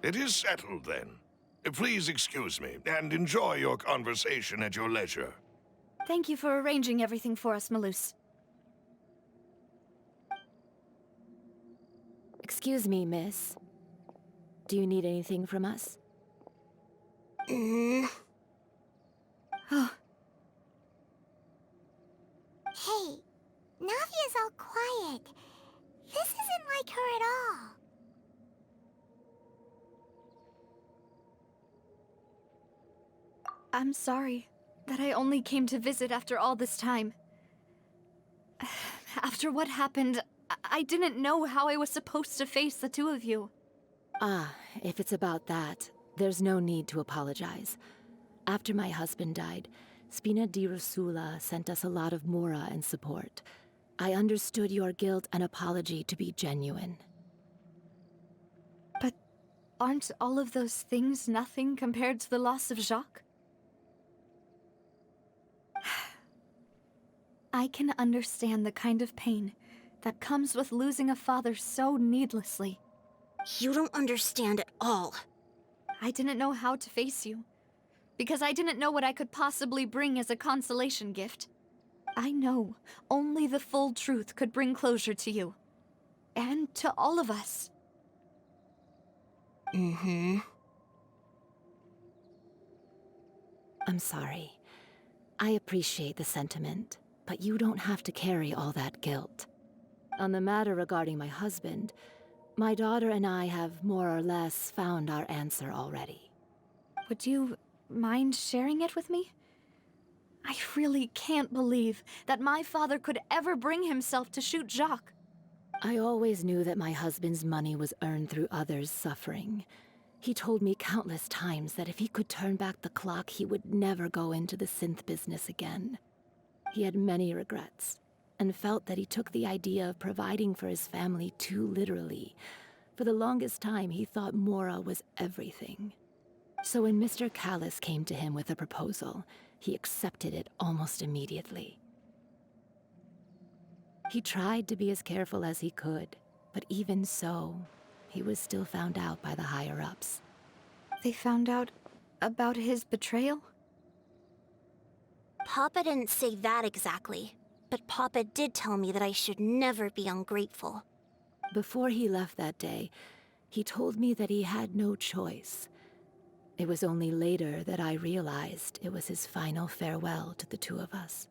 It is settled, then. Please excuse me, and enjoy your conversation at your leisure. Thank you for arranging everything for us, Malus. Excuse me, miss. Do you need anything from us? Oh, Hey, Navia's all quiet. This isn't like her at all. I'm sorry that I only came to visit after all this time. After what happened, I didn't know how I was supposed to face the two of you. Ah, if it's about that, there's no need to apologize. After my husband died, Spina di Rusula sent us a lot of mora and support. I understood your guilt and apology to be genuine. But aren't all of those things nothing compared to the loss of Jacques? I can understand the kind of pain that comes with losing a father so needlessly. You don't understand at all. I didn't know how to face you, because I didn't know what I could possibly bring as a consolation gift. I know only the full truth could bring closure to you. And to all of us. I'm sorry. I appreciate the sentiment, but you don't have to carry all that guilt. On the matter regarding my husband, my daughter and I have more or less found our answer already. Would you mind sharing it with me? I really can't believe that my father could ever bring himself to shoot Jacques. I always knew that my husband's money was earned through others' suffering. He told me countless times that if he could turn back the clock, he would never go into the synth business again. He had many regrets, and felt that he took the idea of providing for his family too literally. For the longest time, he thought Mora was everything. So when Mr. Callis came to him with a proposal, he accepted it almost immediately. He tried to be as careful as he could, but even so, he was still found out by the higher-ups. They found out about his betrayal? Papa didn't say that exactly, but Papa did tell me that I should never be ungrateful. Before he left that day, he told me that he had no choice. It was only later that I realized it was his final farewell to the two of us.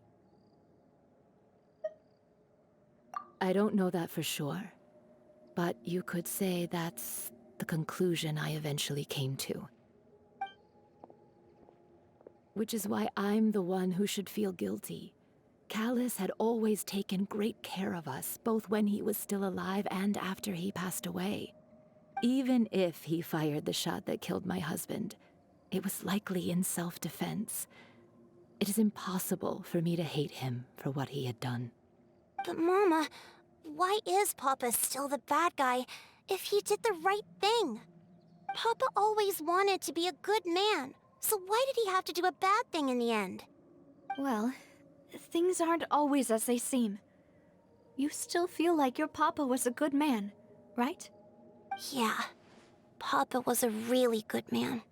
I don't know that for sure, but you could say that's the conclusion I eventually came to. Which is why I'm the one who should feel guilty. Callis had always taken great care of us, both when he was still alive and after he passed away. Even if he fired the shot that killed my husband, it was likely in self-defense. It is impossible for me to hate him for what he had done. But Mama, why is Papa still the bad guy if he did the right thing? Papa always wanted to be a good man, so why did he have to do a bad thing in the end? Well, things aren't always as they seem. You still feel like your papa was a good man, right? Yeah, Papa was a really good man.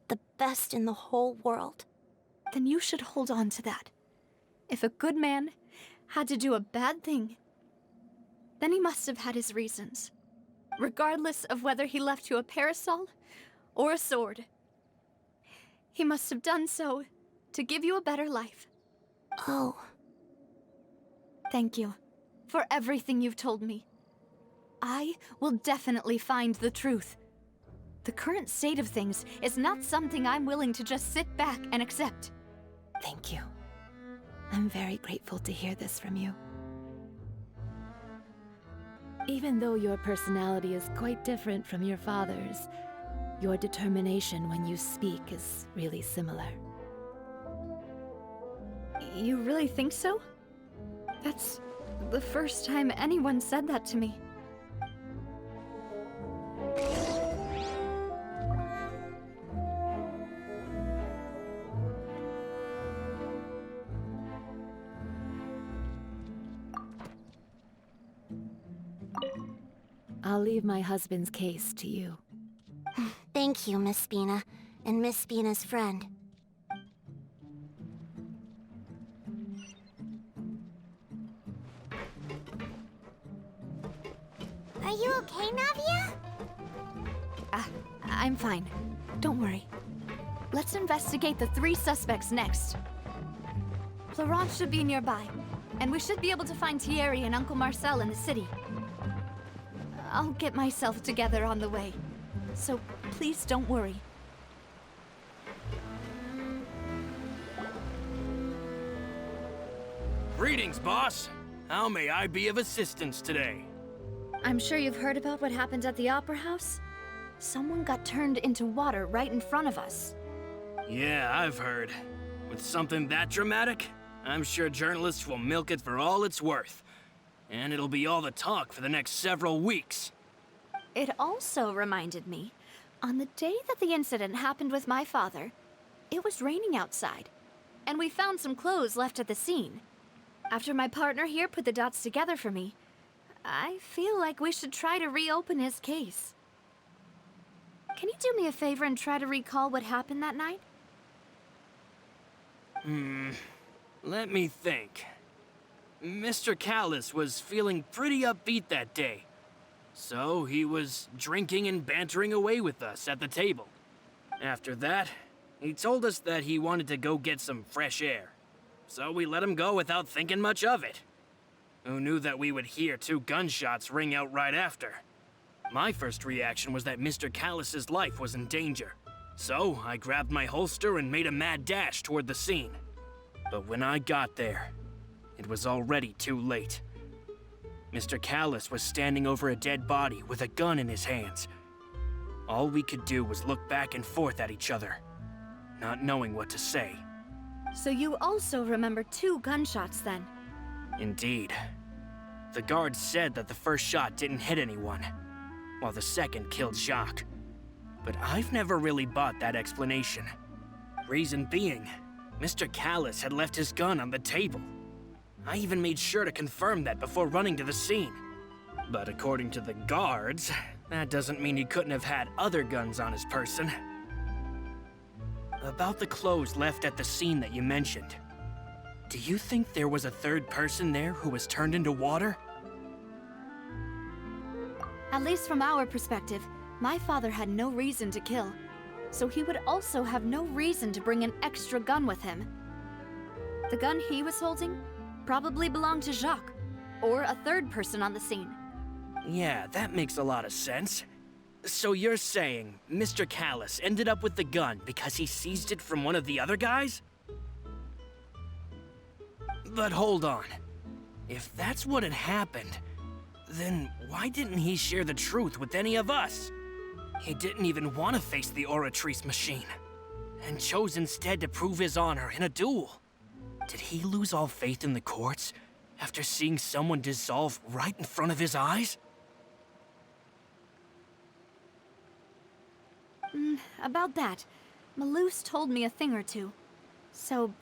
The best in the whole world. Then you should hold on to that. If a good man had to do a bad thing, then he must have had his reasons. Regardless of whether he left you a parasol or a sword. He must have done so to give you a better life. Oh. Thank you for everything you've told me. I will definitely find the truth. The current state of things is not something I'm willing to just sit back and accept. Thank you. I'm very grateful to hear this from you. Even though your personality is quite different from your father's, your determination when you speak is really similar. You really think so? That's the first time anyone said that to me. I'll leave my husband's case to you. Thank you, Miss Spina, and Miss Spina's friend. Are you okay, Navia? I'm fine. Don't worry. Let's investigate the 3 suspects next. Playgroundz should be nearby, and we should be able to find Thierry and Uncle Marcel in the city. I'll get myself together on the way, so please don't worry. Greetings, boss. How may I be of assistance today? I'm sure you've heard about what happened at the Opera House? Someone got turned into water right in front of us. Yeah, I've heard. With something that dramatic, I'm sure journalists will milk it for all it's worth. And it'll be all the talk for the next several weeks. It also reminded me, on the day that the incident happened with my father, it was raining outside, and we found some clothes left at the scene. After my partner here put the dots together for me, I feel like we should try to reopen his case. Can you do me a favor and try to recall what happened that night? Let me think. Mr. Callis was feeling pretty upbeat that day. So he was drinking and bantering away with us at the table. After that, he told us that he wanted to go get some fresh air. So we let him go without thinking much of it. Who knew that we would hear 2 gunshots ring out right after? My first reaction was that Mr. Callis's life was in danger. So I grabbed my holster and made a mad dash toward the scene. But when I got there, it was already too late. Mr. Callis was standing over a dead body with a gun in his hands. All we could do was look back and forth at each other, not knowing what to say. So you also remember 2 gunshots then? Indeed. The guard said that the first shot didn't hit anyone, while the second killed Jacques. But I've never really bought that explanation. Reason being, Mr. Callis had left his gun on the table. I even made sure to confirm that before running to the scene. But according to the guards, that doesn't mean he couldn't have had other guns on his person. About the clothes left at the scene that you mentioned, do you think there was a 3rd person there who was turned into water? At least from our perspective, my father had no reason to kill, so he would also have no reason to bring an extra gun with him. The gun he was holding probably belonged to Jacques, or a 3rd person on the scene. Yeah, that makes a lot of sense. So you're saying Mr. Callis ended up with the gun because he seized it from one of the other guys? But hold on. If that's what had happened, then why didn't he share the truth with any of us? He didn't even want to face the Oratrice machine, and chose instead to prove his honor in a duel. Did he lose all faith in the courts after seeing someone dissolve right in front of his eyes? About that, Malouse told me a thing or two. So,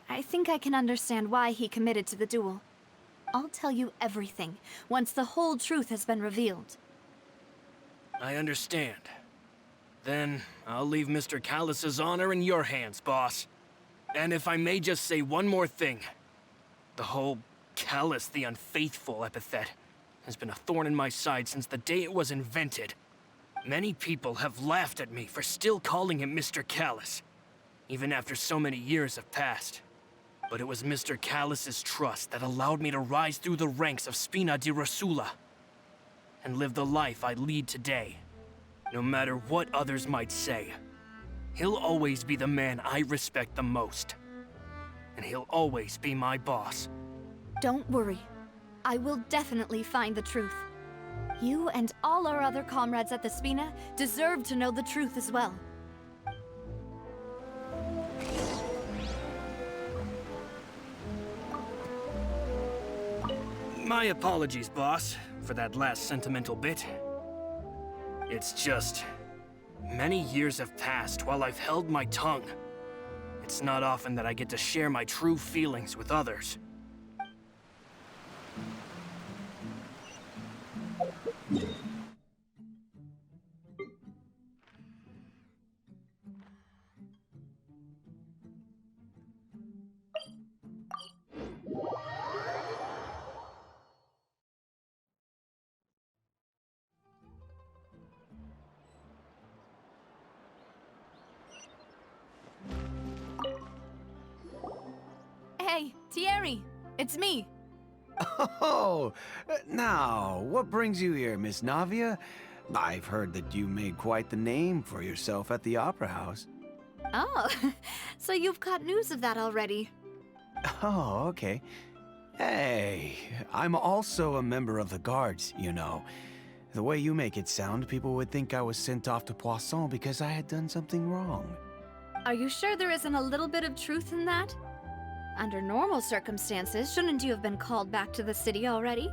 I think I can understand why he committed to the duel. I'll tell you everything, once the whole truth has been revealed. I understand. Then, I'll leave Mr. Callis's honor in your hands, boss. And if I may just say one more thing. The whole Callis the Unfaithful epithet has been a thorn in my side since the day it was invented. Many people have laughed at me for still calling him Mr. Callis, even after so many years have passed. But it was Mr. Callis's trust that allowed me to rise through the ranks of Spina di Rosula and live the life I lead today. No matter what others might say, he'll always be the man I respect the most. And he'll always be my boss. Don't worry. I will definitely find the truth. You and all our other comrades at the Spina deserve to know the truth as well. My apologies, boss, for that last sentimental bit. It's just, many years have passed while I've held my tongue. It's not often that I get to share my true feelings with others. Thierry, it's me. Oh, now, what brings you here, Miss Navia? I've heard that you made quite the name for yourself at the Opera House. Oh, so you've got news of that already. Oh, okay. Hey, I'm also a member of the guards, you know. The way you make it sound, people would think I was sent off to Poisson because I had done something wrong. Are you sure there isn't a little bit of truth in that? Under normal circumstances, shouldn't you have been called back to the city already?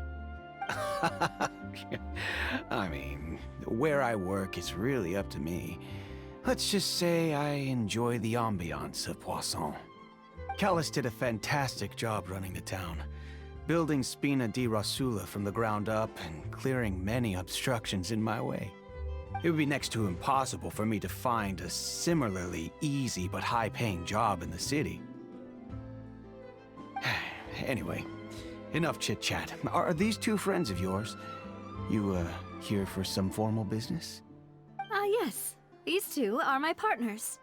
I mean, where I work is really up to me. Let's just say I enjoy the ambiance of Poisson. Callis did a fantastic job running the town, building Spina di Rosula from the ground up and clearing many obstructions in my way. It would be next to impossible for me to find a similarly easy but high-paying job in the city. Anyway, enough chit-chat. Are these two friends of yours? You, here for some formal business? Yes. These two are my partners.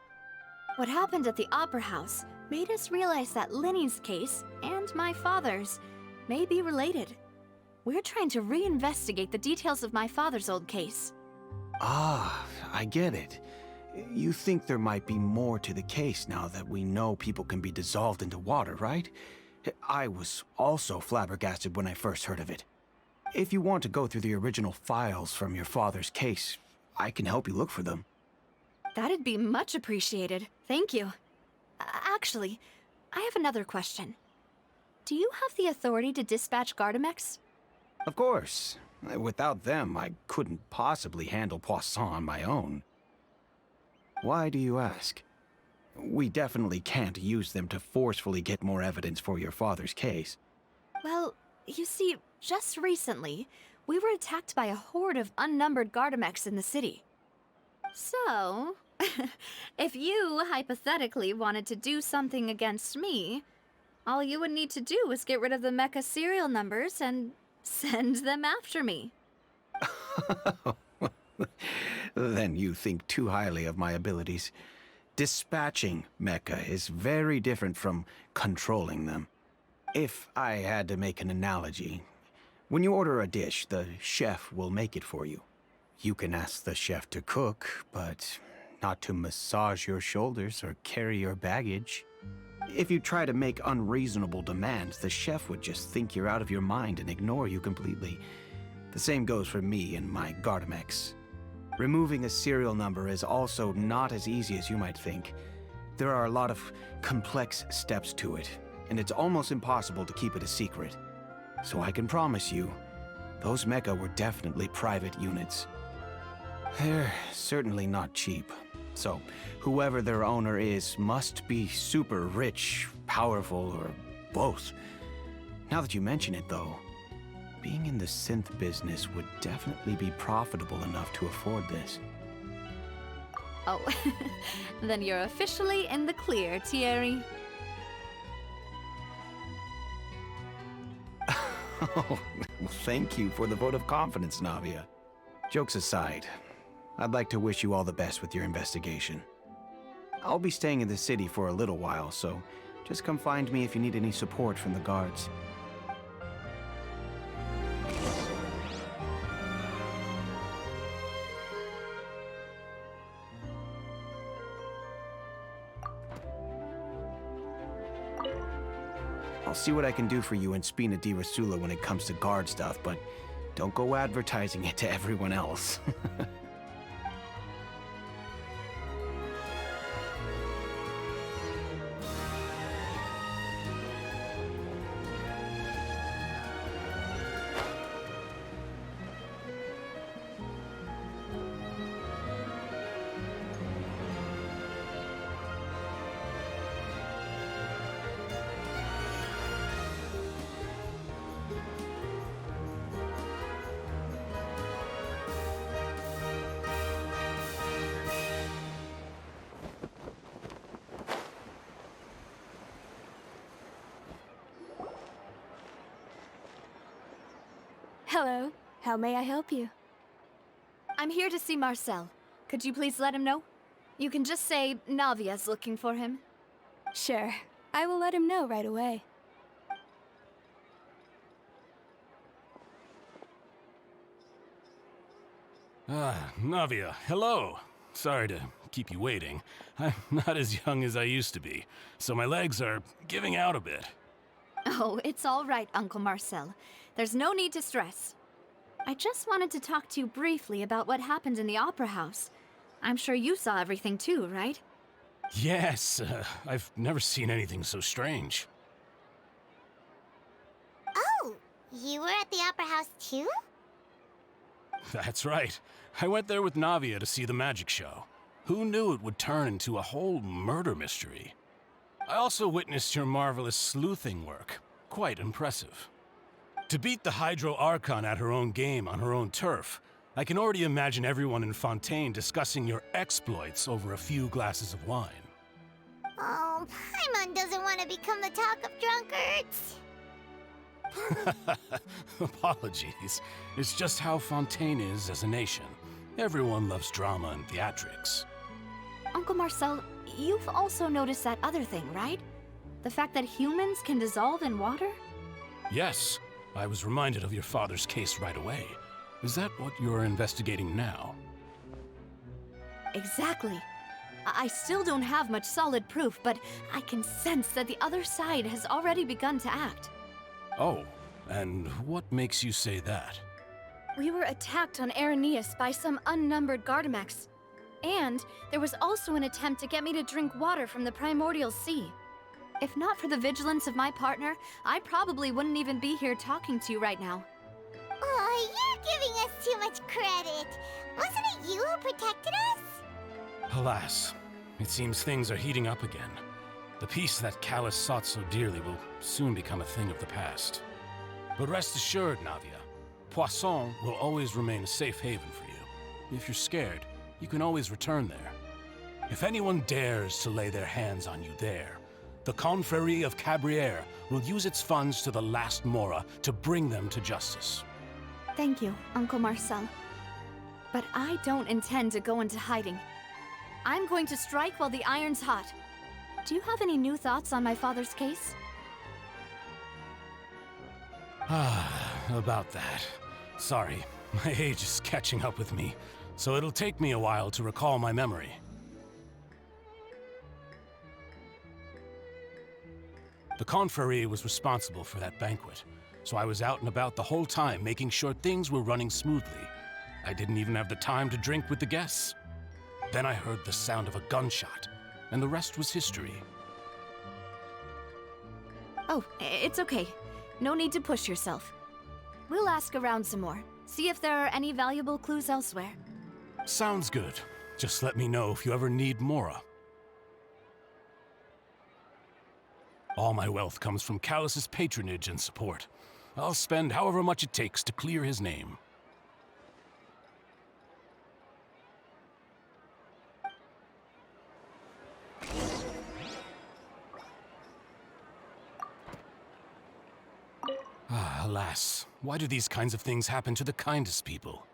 What happened at the Opera House made us realize that Linny's case and my father's may be related. We're trying to reinvestigate the details of my father's old case. Ah, I get it. You think there might be more to the case now that we know people can be dissolved into water, right? I was also flabbergasted when I first heard of it. If you want to go through the original files from your father's case, I can help you look for them. That'd be much appreciated. Thank you. Actually, I have another question. Do you have the authority to dispatch Gardamex? Of course. Without them, I couldn't possibly handle Poisson on my own. Why do you ask? We definitely can't use them to forcefully get more evidence for your father's case. Well, you see, just recently, we were attacked by a horde of unnumbered Gardamex in the city. So, if you hypothetically wanted to do something against me, all you would need to do was get rid of the mecha serial numbers and send them after me. Then you think too highly of my abilities. Dispatching mecha is very different from controlling them. If I had to make an analogy, when you order a dish, the chef will make it for you. You can ask the chef to cook, but not to massage your shoulders or carry your baggage. If you try to make unreasonable demands, the chef would just think you're out of your mind and ignore you completely. The same goes for me and my Gardamex. Removing a serial number is also not as easy as you might think. There are a lot of complex steps to it, and it's almost impossible to keep it a secret. So I can promise you, those mecha were definitely private units. They're certainly not cheap. So, whoever their owner is must be super rich, powerful, or both. Now that you mention it, though, being in the synth business would definitely be profitable enough to afford this. Oh, then you're officially in the clear, Thierry. Oh, thank you for the vote of confidence, Navia. Jokes aside, I'd like to wish you all the best with your investigation. I'll be staying in the city for a little while, so just come find me if you need any support from the guards. I'll see what I can do for you in Spina di Rosula when it comes to guard stuff, but don't go advertising it to everyone else. Hello. How may I help you? I'm here to see Marcel. Could you please let him know? You can just say Navia's looking for him. Sure. I will let him know right away. Navia, hello. Sorry to keep you waiting. I'm not as young as I used to be, so my legs are giving out a bit. Oh, it's all right, Uncle Marcel. There's no need to stress. I just wanted to talk to you briefly about what happened in the Opera House. I'm sure you saw everything too, right? Yes, I've never seen anything so strange. Oh, you were at the Opera House too? That's right. I went there with Navia to see the magic show. Who knew it would turn into a whole murder mystery? I also witnessed your marvelous sleuthing work. Quite impressive. To beat the Hydro Archon at her own game on her own turf, I can already imagine everyone in Fontaine discussing your exploits over a few glasses of wine. Oh, Paimon doesn't want to become the talk of drunkards. Apologies. It's just how Fontaine is as a nation. Everyone loves drama and theatrics. Uncle Marcel, you've also noticed that other thing, right? The fact that humans can dissolve in water? Yes, I was reminded of your father's case right away. Is that what you're investigating now? Exactly. I still don't have much solid proof, but I can sense that the other side has already begun to act. Oh, and what makes you say that? We were attacked on Araneus by some unnumbered Gardamex. And there was also an attempt to get me to drink water from the primordial sea. If not for the vigilance of my partner, I probably wouldn't even be here talking to you right now. Oh, you're giving us too much credit. Wasn't it you who protected us? Alas, it seems things are heating up again. The peace that Callus sought so dearly will soon become a thing of the past. But rest assured, Navia, Poisson will always remain a safe haven for you. If you're scared, you can always return there. If anyone dares to lay their hands on you there, the Confrérie of Cabrières will use its funds to the last Mora to bring them to justice. Thank you, Uncle Marcel. But I don't intend to go into hiding. I'm going to strike while the iron's hot. Do you have any new thoughts on my father's case? About that. Sorry, my age is catching up with me, so it'll take me a while to recall my memory. The Confrérie was responsible for that banquet, so I was out and about the whole time making sure things were running smoothly. I didn't even have the time to drink with the guests. Then I heard the sound of a gunshot, and the rest was history. Oh, it's okay. No need to push yourself. We'll ask around some more, see if there are any valuable clues elsewhere. Sounds good. Just let me know if you ever need Mora. All my wealth comes from Callus's patronage and support. I'll spend however much it takes to clear his name. Alas, why do these kinds of things happen to the kindest people?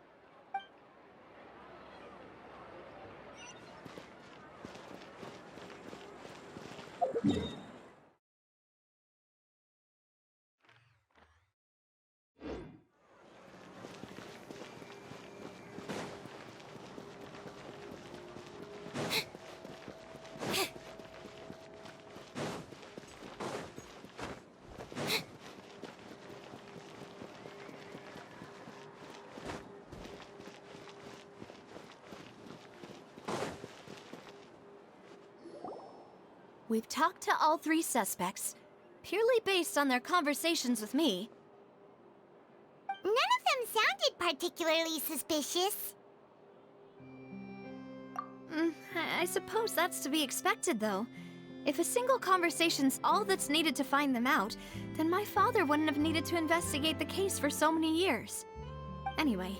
We've talked to all three suspects, purely based on their conversations with me. None of them sounded particularly suspicious. I suppose that's to be expected, though. If a single conversation's all that's needed to find them out, then my father wouldn't have needed to investigate the case for so many years. Anyway,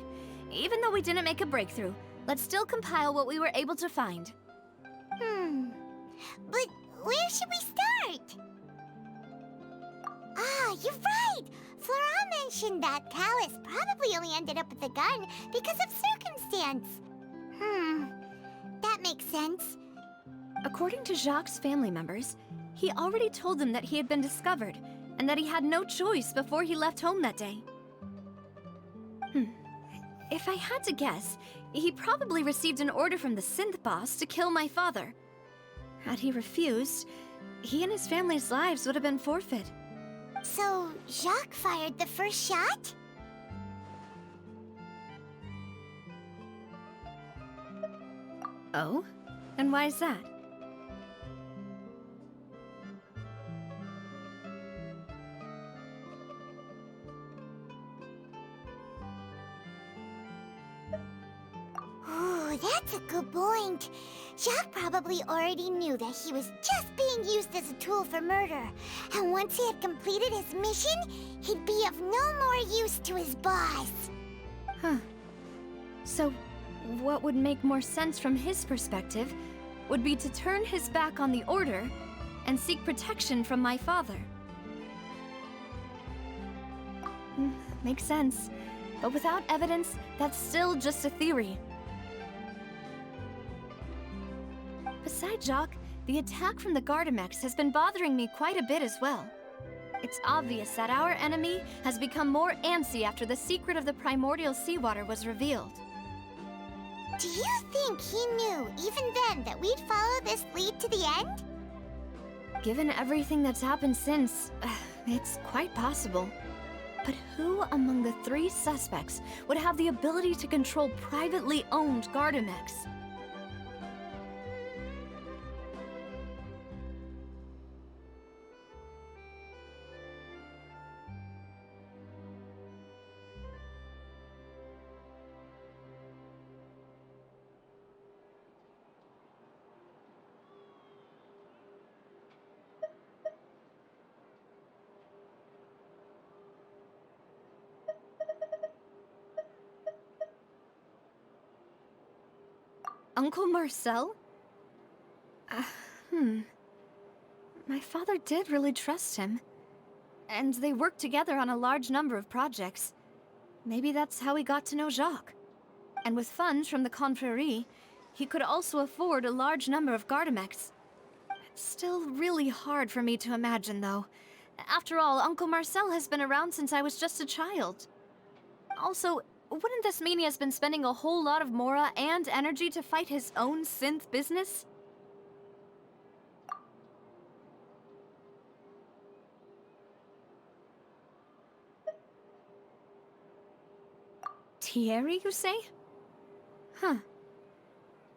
even though we didn't make a breakthrough, let's still compile what we were able to find. But where should we start? Ah, you're right! Flora mentioned that Callus probably only ended up with the gun because of circumstance. That makes sense. According to Jacques' family members, he already told them that he had been discovered, and that he had no choice before he left home that day. If I had to guess, he probably received an order from the synth boss to kill my father. Had he refused, he and his family's lives would have been forfeit. So, Jacques fired the first shot? Oh? And why is that? Ooh, that's a good point. Jacques probably already knew that he was just being used as a tool for murder. And once he had completed his mission, he'd be of no more use to his boss. Huh. So, what would make more sense from his perspective would be to turn his back on the Order and seek protection from my father. Makes sense. But without evidence, that's still just a theory. Besides Jacques, the attack from the Gardamex has been bothering me quite a bit as well. It's obvious that our enemy has become more antsy after the secret of the primordial seawater was revealed. Do you think he knew, even then, that we'd follow this lead to the end? Given everything that's happened since, it's quite possible. But who among the 3 suspects would have the ability to control privately owned Gardamex? Uncle Marcel? My father did really trust him. And they worked together on a large number of projects. Maybe that's how he got to know Jacques. And with funds from the Confrérie, he could also afford a large number of Gardamex. It's still really hard for me to imagine, though. After all, Uncle Marcel has been around since I was just a child. Also, wouldn't this mean he has been spending a whole lot of mora and energy to fight his own synth business? Thierry, you say? Huh.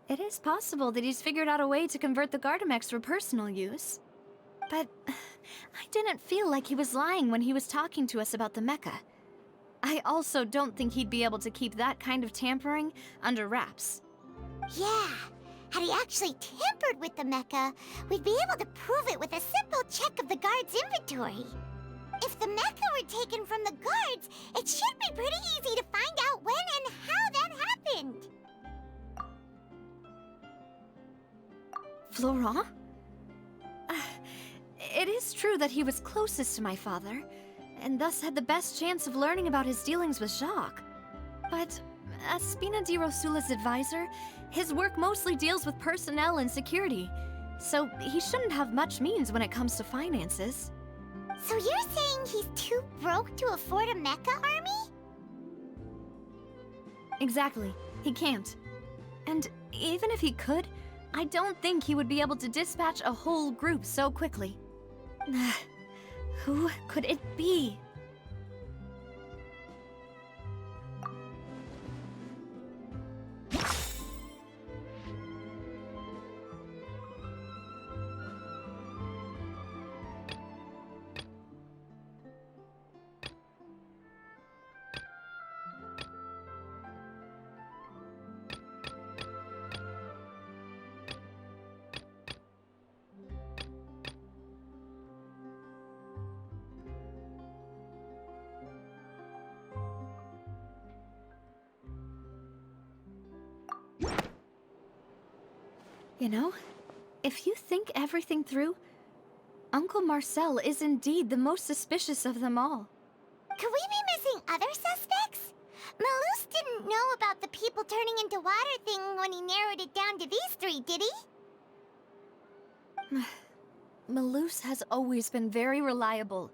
It is possible that he's figured out a way to convert the Gardamex for personal use. But I didn't feel like he was lying when he was talking to us about the mecha. I also don't think he'd be able to keep that kind of tampering under wraps. Yeah, had he actually tampered with the mecha, we'd be able to prove it with a simple check of the guard's inventory. If the mecha were taken from the guards, it should be pretty easy to find out when and how that happened. Florent? It is true that he was closest to my father, and thus had the best chance of learning about his dealings with Jacques. But as Spina di Rosula's advisor, his work mostly deals with personnel and security, so he shouldn't have much means when it comes to finances. So you're saying he's too broke to afford a mecha army? Exactly. He can't. And even if he could, I don't think he would be able to dispatch a whole group so quickly. Who could it be? You know, if you think everything through, Uncle Marcel is indeed the most suspicious of them all. Could we be missing other suspects? Malus didn't know about the people turning into water thing when he narrowed it down to these 3, did he? Malus has always been very reliable,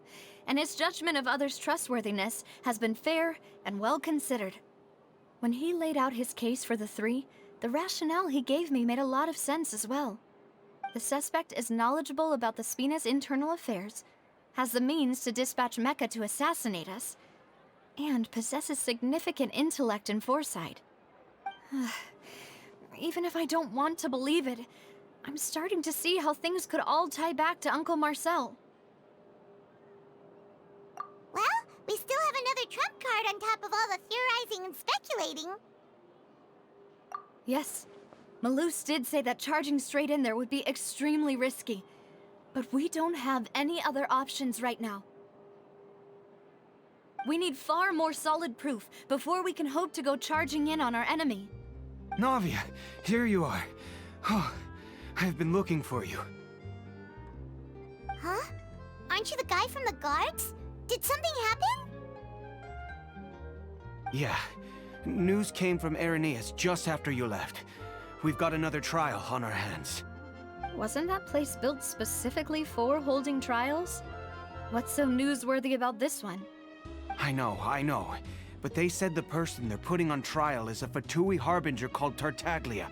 and his judgment of others' trustworthiness has been fair and well considered. When he laid out his case for the three, the rationale he gave me made a lot of sense as well. The suspect is knowledgeable about the Spina's internal affairs, has the means to dispatch Mecha to assassinate us, and possesses significant intellect and foresight. Even if I don't want to believe it, I'm starting to see how things could all tie back to Uncle Marcel. Well, we still have another trump card on top of all the theorizing and speculating. Yes, Malus did say that charging straight in there would be extremely risky, but we don't have any other options right now. We need far more solid proof before we can hope to go charging in on our enemy. Navia, here you are. Oh, I've been looking for you. Huh? Aren't you the guy from the guards? Did something happen? Yeah. News came from Irenaeus just after you left. We've got another trial on our hands. Wasn't that place built specifically for holding trials? What's so newsworthy about this one? I know. But they said the person they're putting on trial is a Fatui harbinger called Tartaglia.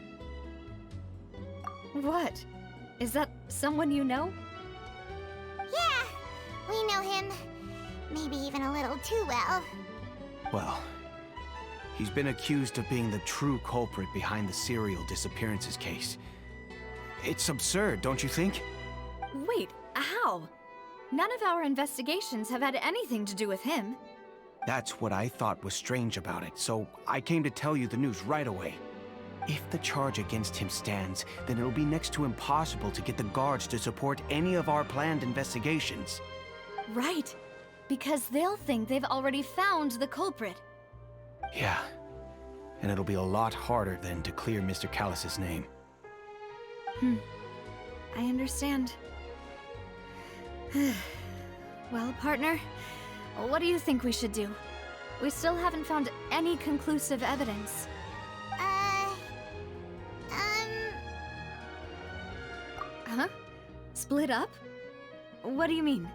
What? Is that someone you know? Yeah, we know him. Maybe even a little too well. Well, he's been accused of being the true culprit behind the serial disappearances case. It's absurd, don't you think? Wait, how? None of our investigations have had anything to do with him. That's what I thought was strange about it, so I came to tell you the news right away. If the charge against him stands, then it'll be next to impossible to get the guards to support any of our planned investigations. Right, because they'll think they've already found the culprit. Yeah, and it'll be a lot harder then to clear Mr. Callus's name. I understand. Well, partner, what do you think we should do? We still haven't found any conclusive evidence. Huh? Split up? What do you mean?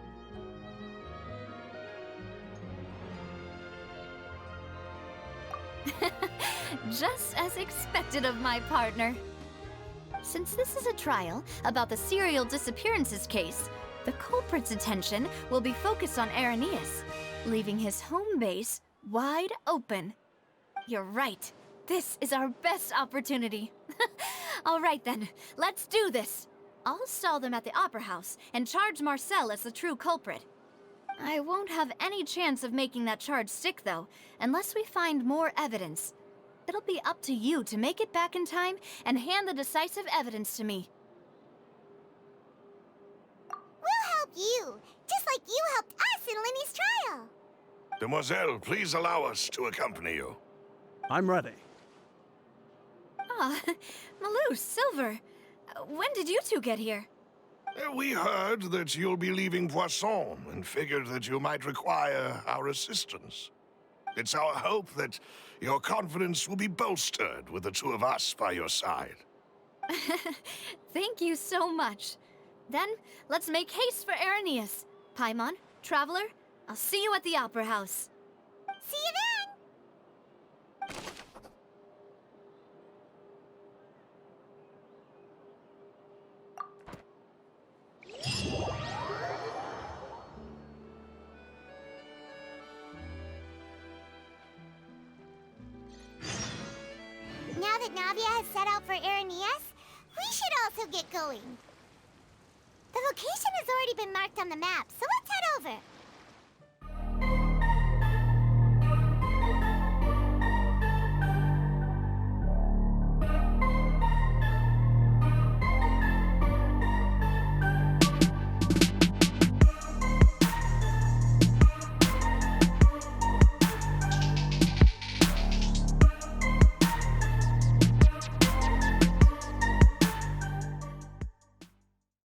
Just as expected of my partner. Since this is a trial about the serial disappearances case, the culprit's attention will be focused on Irenaeus, leaving his home base wide open. You're right. This is our best opportunity. All right then, let's do this. I'll stall them at the Opera House and charge Marcel as the true culprit. I won't have any chance of making that charge stick, though, unless we find more evidence. It'll be up to you to make it back in time and hand the decisive evidence to me. We'll help you, just like you helped us in Linny's trial. Demoiselle, please allow us to accompany you. I'm ready. Ah, Malus, Silver. When did you two get here? We heard that you'll be leaving Poisson and figured that you might require our assistance. It's our hope that your confidence will be bolstered with the two of us by your side. Thank you so much. Then, let's make haste for Irenaeus. Paimon, Traveler, I'll see you at the Opera House. See you then! Now that Navia has set out for Irenaeus, we should also get going. The location has already been marked on the map, so let's head over.